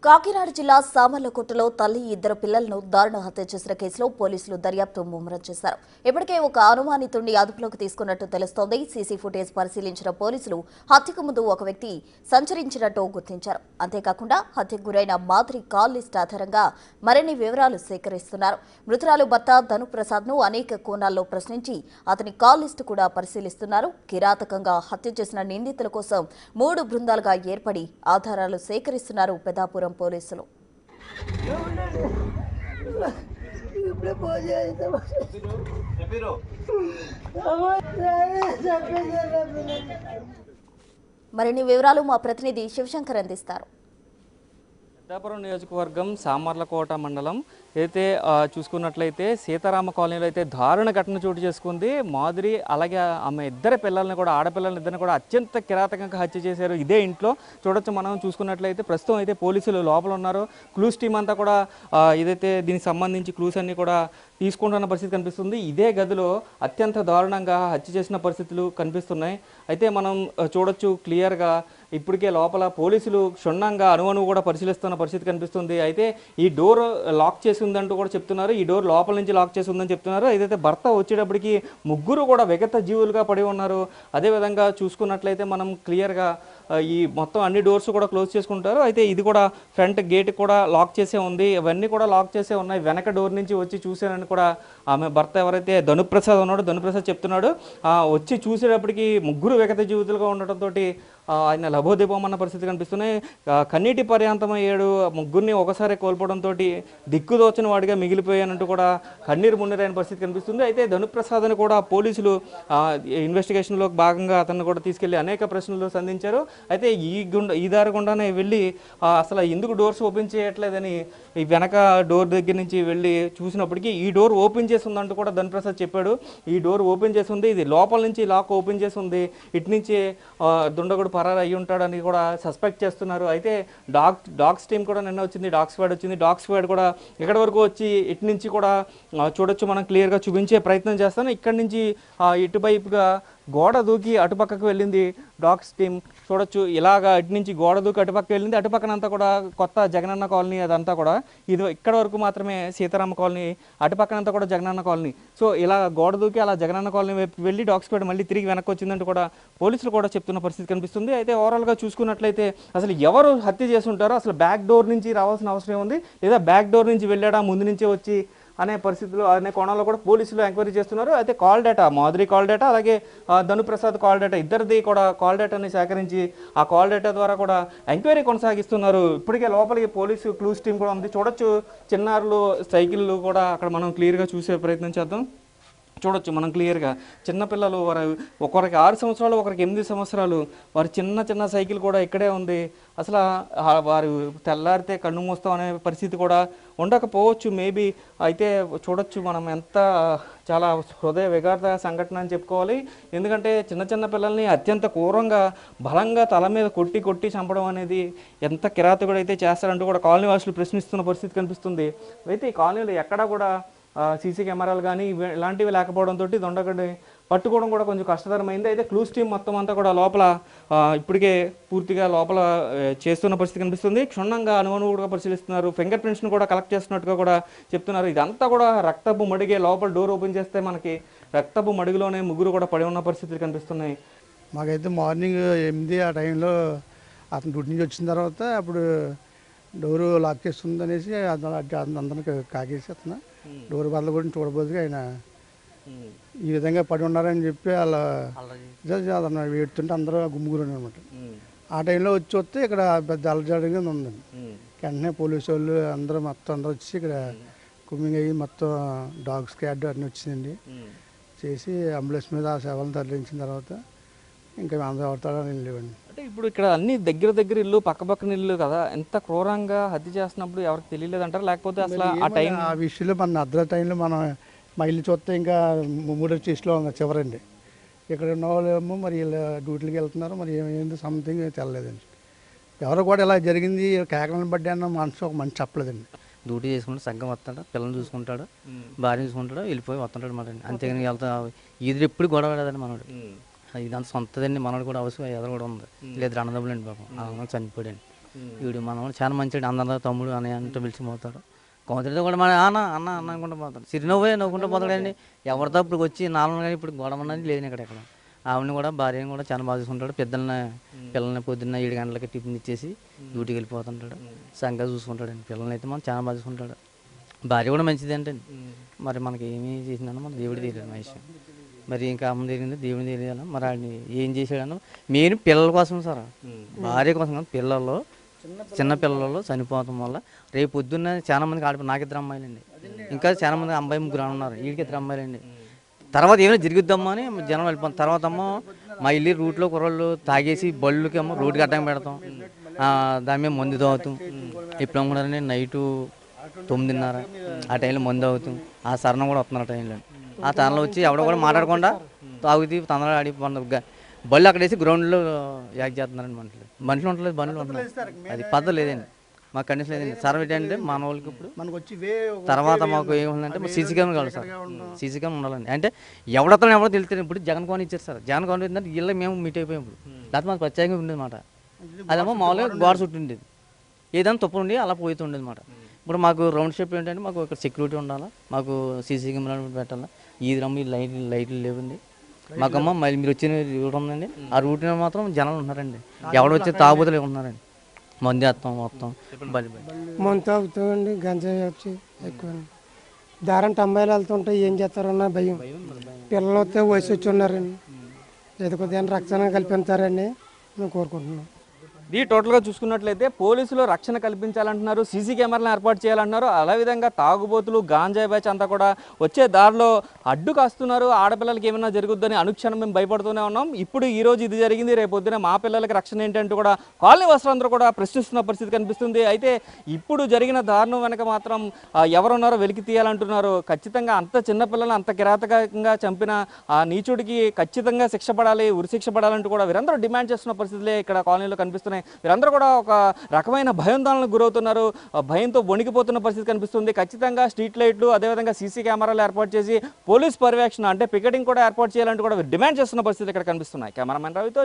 కాకినాడ జిల్లా సామర్లకోటలో తల్లి ఇద్దరు పిల్లలను దారుణ హత్య చేసిన కేసులో పోలీసులు దర్యాప్తు ముమ్మరం చేశారు. ఇప్పటికే ఒక అనుమానితుడిని అదుపులోకి తీసుకున్నట్టు తెలుస్తోంది. సీసీ ఫుటేజ్ పరిశీలించిన పోలీసులు హత్యకు ముందు ఒక వ్యక్తి సంచరించినట్టు గుర్తించారు. అంతేకాకుండా హత్యకు గురైన మాదిరి కాల్ లిస్ట్ ఆధారంగా మరిన్ని వివరాలు సేకరిస్తున్నారు. మృతురాలు భర్త ధనుప్రసాద్ ను అనేక కోణాల్లో ప్రశ్నించి అతని కాల్ లిస్టు కూడా పరిశీలిస్తున్నారు. కిరాతకంగా హత్య చేసిన నిందితుల కోసం 3 బృందాలుగా ఏర్పడి ఆధారాలు సేకరిస్తున్నారు పెద్దాపురం పోలీసులు. మరిన్ని వివరాలు మా ప్రతినిధి శివశంకర్ అందిస్తారు. పెద్దాపురం నియోజకవర్గం సామర్లకోట మండలం అయితే చూసుకున్నట్లయితే సీతారామ కాలనీలో అయితే దారుణ ఘటన చోటు చేసుకుంది. మాధురి అలాగే ఆమె ఇద్దరు పిల్లల్ని కూడా ఆడపిల్లల్ని ఇద్దరిని కూడా అత్యంత కిరాతకంగా హత్య చేశారు. ఇదే ఇంట్లో చూడొచ్చు. మనం చూసుకున్నట్లయితే ప్రస్తుతం అయితే పోలీసులు లోపల ఉన్నారు. క్లూస్ టీం అంతా కూడా ఏదైతే దీనికి సంబంధించి క్లూస్ అన్ని కూడా తీసుకుంటున్న పరిస్థితి కనిపిస్తుంది. ఇదే గదిలో అత్యంత దారుణంగా హత్య చేసిన పరిస్థితులు కనిపిస్తున్నాయి. అయితే మనం చూడొచ్చు క్లియర్గా ఇప్పటికే లోపల పోలీసులు క్షుణ్ణంగా అణువణువు కూడా పరిశీలిస్తున్న పరిస్థితి కనిపిస్తుంది. అయితే ఈ డోర్ లాక్ చేసి ఉందంటూ కూడా చెప్తున్నారు. ఈ డోర్ లోపల నుంచి లాక్ చేసి ఉందని చెప్తున్నారు. ఏదైతే భర్త వచ్చేటప్పటికి ముగ్గురు కూడా విగత జీవులుగా పడి ఉన్నారు. అదేవిధంగా చూసుకున్నట్లయితే మనం క్లియర్గా ఈ మొత్తం అన్ని డోర్స్ కూడా క్లోజ్ చేసుకుంటారు. అయితే ఇది కూడా ఫ్రంట్ గేట్ కూడా లాక్ చేసే ఉంది. ఇవన్నీ కూడా లాక్ చేసే ఉన్నాయి. వెనక డోర్ నుంచి వచ్చి చూసానని కూడా ఆమె భర్త ఎవరైతే ధనుప్రసాద్ ఉన్నాడో ధనుప్రసాద్ చెప్తున్నాడు. వచ్చి చూసేటప్పటికి ముగ్గురు విగత జీవితులుగా ఉండటంతో ఆయన లభోదీపం అన్న పరిస్థితి కనిపిస్తున్నాయి. కన్నీటి పర్యాంతమయ్యాడు. ముగ్గురిని ఒకసారి కోల్పోవడంతో దిక్కుదోచని వాడిగా మిగిలిపోయానంటూ కూడా కన్నీరు మున్నీరైన పరిస్థితి కనిపిస్తుంది. అయితే ధనుప్రసాద్ని కూడా పోలీసులు ఇన్వెస్టిగేషన్లో భాగంగా అతన్ని కూడా తీసుకెళ్లి అనేక ప్రశ్నలు సంధించారు. అయితే ఈ దారి గుండానే వెళ్ళి అసలు ఎందుకు డోర్స్ ఓపెన్ చేయట్లేదని ఈ వెనక డోర్ దగ్గర నుంచి వెళ్ళి చూసినప్పటికీ ఈ డోర్ ఓపెన్ చేసి ఉందంటూ కూడా ధనుప్రసాద్ చెప్పాడు. ఈ డోర్ ఓపెన్ చేసి ఉంది, ఇది లోపల నుంచి లాక్ ఓపెన్ చేసి ఉంది, ఇటు నుంచి దుండగుడు పరారు అయ్యి ఉంటాడని కూడా సస్పెక్ట్ చేస్తున్నారు. అయితే డాగ్స్ టీం కూడా నిన్న వచ్చింది, డాగ్ స్క్వాడ్ కూడా ఎక్కడి వరకు వచ్చి ఇటు నుంచి కూడా చూడొచ్చు. మనం క్లియర్గా చూపించే ప్రయత్నం చేస్తాను. ఇక్కడి నుంచి ఇటువైపుగా గోడ దూకి అటుపక్కకు వెళ్ళింది డాగ్స్ టీం. చూడొచ్చు ఇలాగా ఇటు నుంచి గోడ దూకి అటుపక్క వెళ్ళింది. అటుపక్కనంతా కూడా కొత్త జగనన్న కాలనీ, అదంతా కూడా ఇది ఇక్కడ వరకు మాత్రమే సీతారామ కాలనీ, అటుపక్కనంతా కూడా జగనన్న కాలనీ. సో ఇలా గోడ దూకి అలా జగనన్న కాలనీ వైపు వెళ్ళి డాగ్స్ స్క్వాడ్ మళ్ళీ తిరిగి వెనక్కి వచ్చిందంటూ కూడా పోలీసులు కూడా చెప్తున్న పరిస్థితి కనిపిస్తుంది. అయితే ఓవరాల్గా చూసుకున్నట్లయితే అసలు ఎవరు హత్య చేసి ఉంటారో, అసలు బ్యాక్ డోర్ నుంచి రావాల్సిన అవసరం ఉంది, లేదా బ్యాక్ డోర్ నుంచి వెళ్ళాడా ముందు నుంచే వచ్చి అనే పరిస్థితులు అనే కోణంలో కూడా పోలీసులు ఎంక్వైరీ చేస్తున్నారు. అయితే call data, Madhuri call data అలాగే ధనుప్రసాద్ కాల్ డేటా, ఇద్దరిది కూడా కాల్ డేటాని సేకరించి ఆ కాల్ డేటా ద్వారా కూడా ఎంక్వైరీ కొనసాగిస్తున్నారు. ఇప్పటికే లోపలికి పోలీసు క్లూస్ టీం కూడా ఉంది. చూడొచ్చు చిన్నారులు సైకిళ్ళు కూడా అక్కడ మనం క్లియర్గా చూసే ప్రయత్నం చేద్దాం. చూడొచ్చు మనం క్లియర్గా చిన్నపిల్లలు ఒకరికి 6 సంవత్సరాలు, ఒకరికి 8 సంవత్సరాలు, వారి చిన్న సైకిల్ కూడా ఇక్కడే ఉంది. అసలు వారు తెల్లారితే కన్ను మూస్తాం అనే పరిస్థితి కూడా ఉండకపోవచ్చు మేబీ. అయితే చూడొచ్చు మనం ఎంత చాలా హృదయ విగాధ సంఘటన అని చెప్పుకోవాలి. ఎందుకంటే చిన్న పిల్లల్ని అత్యంత క్రూరంగా బలంగా తల మీద కొట్టి చంపడం అనేది ఎంత కిరాతకుడు అయితే చేస్తారంటూ కూడా కాలనీ వాసులు ప్రశ్నిస్తున్న పరిస్థితి కనిపిస్తుంది. అయితే ఈ కాలనీలో ఎక్కడా కూడా సీసీ కెమెరాలు కానీ ఇలాంటివి లేకపోవడంతో దొండగడ్డి పట్టుకోవడం కూడా కొంచెం కష్టతరమైంది. అయితే క్లూస్ టీం మొత్తం అంతా కూడా లోపల ఇప్పటికే పూర్తిగా లోపల చేస్తున్న పరిస్థితి కనిపిస్తుంది. క్షుణ్ణంగా అణువణువుగా పరిశీలిస్తున్నారు. ఫింగర్ ప్రింట్స్ను కూడా కలెక్ట్ చేస్తున్నట్టుగా కూడా చెప్తున్నారు. ఇదంతా కూడా రక్తపు మడిగే, లోపల డోర్ ఓపెన్ చేస్తే మనకి రక్తపు మడుగులోనే ముగ్గురు కూడా పడి ఉన్న పరిస్థితులు కనిపిస్తున్నాయి. మాకైతే మార్నింగ్ 8 ఆ టైంలో అతను డ్యూటీ నుంచి వచ్చిన తర్వాత అప్పుడు డోరు లాక్ చేస్తుంది అనేసి అందరికి కాకేసి అతను డోర్ బల్ల గురించి చూడబోదుగా ఆయన ఈ విధంగా పడి ఉన్నారని చెప్పి అలా ఏడుతుంటే అందరూ గుమ్ముగురు అనమాట. ఆ టైంలో వస్తే ఇక్కడ పెద్ద అలజడిగా ఉందండి. వెంటనే పోలీసు వాళ్ళు అందరూ వచ్చి ఇక్కడ కుమ్మింగ్ అయ్యి మొత్తం డాగ్ స్క్వాడ్ అన్నీ వచ్చిందండి. చేసి అంబులెన్స్ మీద ఆ సేవలను తరలించిన తర్వాత ఇంకా అందరూ ఎవరితాడని వెళ్ళేవండి. అంటే ఇప్పుడు ఇక్కడ అన్ని దగ్గర ఇల్లు, పక్కన ఇల్లు కదా, ఎంత క్రూరంగా హత్య చేస్తున్నప్పుడు ఎవరికి తెలియలేదు అంటారు, లేకపోతే అసలు ఆ విషయంలో మన అర్ధ టైంలో మనం మా ఇల్లు చూస్తే ఇంకా 3 స్టేషన్లో ఉంది చివరండి. ఇక్కడ ఉన్న వాళ్ళేమో మరి వీళ్ళు డ్యూటీకి వెళ్తున్నారు, మరి ఏమైంది సంథింగ్ తెలలేదండి. ఎవరు కూడా ఇలా జరిగింది కేకలను బట్టి అన్న ఒక మనిషి చెప్పలేదండి. డ్యూటీ చేసుకుంటాడు, సంఘం వస్తాడు, పిల్లల్ని చూసుకుంటాడు, భార్య చూసుకుంటాడు, వెళ్ళిపోయి వస్తుంటాడు మాట. అంతేగాని వెళ్తా ఇది ఎప్పుడు గొడవ లేదండి మనోడు. ఇదంతా సొంతదండి. మనోడు కూడా అవసరం ఎదురు కూడా ఉంది. లేదు అన్నదమ్ములండి పాపం చనిపోయాడండి. వీడు మనవాడు చాలా మంచివాడు, అందరితో తమ్ముడు అని అంటూ పిలిచిపోతాడు. కొందరితో కూడా మన అన్న అన్న అన్న అనుకుంటూ పోతాడు, చిరునవ్వే నవ్వుకుంటూ పోతాడండి. ఎవరితో ఇప్పుడు వచ్చి నాలుగు కానీ ఇప్పుడు గొడవ అనేది లేదు ఇక్కడ. ఆవిడని కూడా భార్యని కూడా చాలా బాగా చూసుకుంటాడు. పిల్లల్ని పొద్దున్న 7 గంటలకి టిఫిన్ ఇచ్చేసి డ్యూటీకి వెళ్ళిపోతుంటాడు. సంగా చూసుకుంటాడండి. పిల్లల్ని అయితే మనం చాలా బాగా చూసుకుంటాడు. భార్య కూడా మంచిది ఏంటండి. మరి మనకి ఏమి చేసిందన్న మన దేవుడి తెలియదు మా విషయం. మరి ఇంకా అమ్మ తెలియదు, దేవుడిని తెలియాలి. మరి ఆడిని ఏం చేసాడన్న మెయిన్ పిల్లల కోసం సార్, భార్య కోసం కాదు. పిల్లలు చిన్న పిల్లలు చనిపోవడం వల్ల రేపు పొద్దున్న చాలా మందికి నాకు 2 అమ్మాయిలండి, ఇంకా చాలా మంది అమ్మాయి 3 ఉన్నారు, వీడికి 2 అమ్మాయిలండి. తర్వాత ఏమైనా జరిగిద్దామా అని జనం వెళ్ళిపోతాం. తర్వాత మా ఇల్లు రూట్లో కుర్రోళ్ళు తాగేసి బళ్ళుకి రోడ్డుకి అడ్డం పెడతాం, దాని మీద మందు తాగుతాం. ఇప్పుడు కూడా నైటు 9:30 ఆ టైంలో మందు తాగుతాం. ఆ సరణం కూడా వస్తున్నారు ఆ టైంలో. ఆ తనలో వచ్చి ఎవడో కూడా మాట్లాడకుండా తాగుతీ తొందరగా ఆడి బళ్ళు అక్కడ వేసి గ్రౌండ్లో యాక్ చేస్తున్నారండి. మనుషులు ఉండలేదు, బండ్లు ఉంటున్నారు. అది పద్ధతి లేదండి, మాకు కండిషన్ లేదండి. సార్ ఏంటంటే మన వాళ్ళకి ఇప్పుడు తర్వాత మాకు ఏముందంటే సీసీ కెమెరా కావాలి సార్. సీసీ కెమెరా ఉండాలండి. అంటే ఎవడో తెలుస్తుంది. ఇప్పుడు జగన్ కోన్ ఇచ్చారు సార్. జగన్ కోన్ ఏంటంటే వీళ్ళు మేము మీట్ అయిపోయాం. ఇప్పుడు లేకపోతే మాకు ప్రత్యేకంగా ఉండేది మాట. అదేమో మామూలుగా గోడ చుట్టూ ఉండేది, ఏదైనా తప్పు ఉండి అలా పోతూ ఉండేది మాట. ఇప్పుడు మాకు రౌండ్ షేప్ ఏంటంటే మాకు ఇక్కడ సెక్యూరిటీ ఉండాలా, మాకు సీసీ కెమెరా పెట్టాలా. ఈ లైట్లు లేవండి మాకమ్మ. మళ్ళీ మీరు వచ్చిన రూట్ ఉందండి, ఆ రూట్ మాత్రం జనాలు ఉన్నారండి. ఎవరు వచ్చి తాగుబోతులు ఉన్నారండి. మందు వేస్తాం మొత్తం మందు తాగుతామండి, గంజాయి వచ్చి ఎక్కువ. దారంటే అమ్మాయిలు వెళ్తుంటే ఏం చేస్తారన్న భయం. పిల్లలు వస్తే వయసు వచ్చి ఉన్నారండి, ఏదో కొద్దిగా రక్షణ కల్పిస్తారని మేము కోరుకుంటున్నాం. ఇది టోటల్గా చూసుకున్నట్లయితే పోలీసులు రక్షణ కల్పించాలంటున్నారు, సీసీ కెమెరాలను ఏర్పాటు చేయాలంటున్నారు. అదేవిధంగా తాగుబోతులు గాంజాయి బ్యాచ్ అంతా కూడా వచ్చే దారిలో అడ్డు కాస్తున్నారు. ఆడపిల్లలకి ఏమైనా జరుగుద్దని అనుక్షణం మేము భయపడుతూనే ఉన్నాం. ఇప్పుడు ఈ రోజు ఇది జరిగింది, రేపు పొద్దున మా పిల్లలకి రక్షణ ఏంటంటూ కూడా కాలనీ వాసులందరూ కూడా ప్రశ్నిస్తున్న పరిస్థితి కనిపిస్తుంది. అయితే ఇప్పుడు జరిగిన దారుణం వెనక మాత్రం ఎవరున్నారో వెలికి తీయాలంటున్నారు. ఖచ్చితంగా అంత చిన్నపిల్లలు అంత కిరాతకంగా చంపిన ఆ నీచుడికి ఖచ్చితంగా శిక్ష పడాలి, ఉరిశిక్ష పడాలంటూ కూడా వీరందరూ డిమాండ్ చేస్తున్న పరిస్థితులే ఇక్కడ కాలనీలో కనిపిస్తున్నాయి. వీరందరూ కూడా ఒక రకమైన భయాందోళనకు గురవుతున్నారు, భయంతో వణికిపోతున్న పరిస్థితి కనిపిస్తుంది. ఖచ్చితంగా స్ట్రీట్ లైట్లు అదేవిధంగా సీసీ కెమెరాలు ఏర్పాటు చేసి పోలీస్ పర్యవేక్షణ అంటే పికెటింగ్ కూడా ఏర్పాటు చేయాలంటూ కూడా డిమాండ్ చేస్తున్న పరిస్థితి ఇక్కడ కనిపిస్తున్నాయి. కెమెరామెన్ రవితో